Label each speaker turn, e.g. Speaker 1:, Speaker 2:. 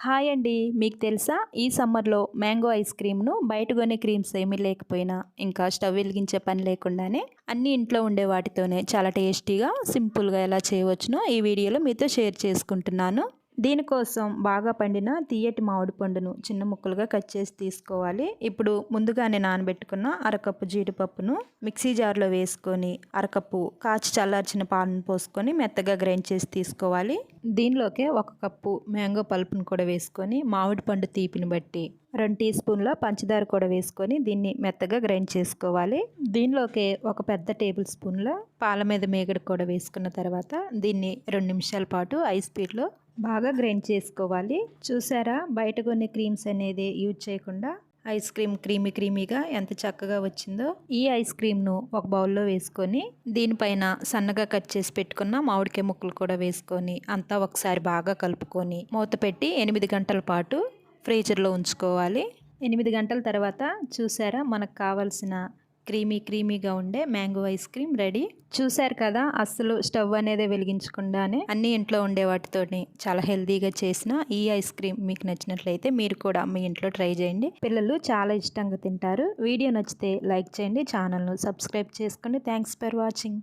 Speaker 1: Hi అండి. మీకు తెలుసా? ఈ సమ్మర్‌లో మ్యాంగో ఐస్ క్రీమ్‌ను బయట కొనే క్రీమ్స్ ఏమీ లేకపోయినా, ఇంకా స్టవ్ వెలిగించే పని లేకుండానే అన్నీ ఇంట్లో ఉండే వాటితోనే చాలా టేస్టీగా, సింపుల్‌గా ఎలా చేయవచ్చునో ఈ వీడియోలో మీతో షేర్ చేసుకుంటున్నాను. దీనికోసం బాగా పండిన తియ్యటి మామిడి పండును చిన్న ముక్కలుగా కట్ చేసి తీసుకోవాలి. ఇప్పుడు ముందుగానే నానబెట్టుకున్న అరకప్పు జీడిపప్పును మిక్సీ జార్లో వేసుకొని, అరకప్పు కాచి చల్లార్చిన పాలను పోసుకొని మెత్తగా గ్రైండ్ చేసి తీసుకోవాలి. దీనిలోకే 1 కప్పు మ్యాంగో పల్ప్‌ను కూడా వేసుకొని, మామిడి పండు తీపిని బట్టి 2 టీ స్పూన్ల పంచదార కూడా వేసుకొని దీన్ని మెత్తగా గ్రైండ్ చేసుకోవాలి. దీనిలోకే ఒక పెద్ద టేబుల్ స్పూన్ల పాల మీద మీగడ కూడా వేసుకున్న తర్వాత దీన్ని 2 నిమిషాల పాటు హై స్పీడ్‌లో బాగా గ్రైండ్ చేసుకోవాలి. చూసారా, బయట కొనే క్రీమ్స్ అనేది యూజ్ చేయకుండా ఐస్ క్రీమ్ క్రీమీగా ఎంత చక్కగా వచ్చిందో. ఈ ఐస్ క్రీమ్ను ఒక బౌల్లో వేసుకొని దీనిపైన సన్నగా కట్ చేసి పెట్టుకున్న మామిడికాయ ముక్కలు కూడా వేసుకొని అంతా ఒకసారి బాగా కలుపుకొని మూత పెట్టి 8 గంటల పాటు ఫ్రీజర్లో ఉంచుకోవాలి. 8 గంటల తర్వాత చూసారా, మనకు కావాల్సిన క్రీమీగా ఉండే మ్యాంగో ఐస్ క్రీమ్ రెడీ. చూసారు కదా, అస్సలు స్టవ్ అనేది వెలిగించకుండానే అన్ని ఇంట్లో ఉండే వాటితోని చాలా హెల్తీగా చేసిన ఈ ఐస్ క్రీమ్ మీకు నచ్చినట్లయితే మీరు కూడా మీ ఇంట్లో ట్రై చేయండి. పిల్లలు చాలా ఇష్టంగా తింటారు. వీడియో నచ్చితే లైక్ చేయండి, ఛానల్ను సబ్స్క్రైబ్ చేసుకోండి. Thanks for watching.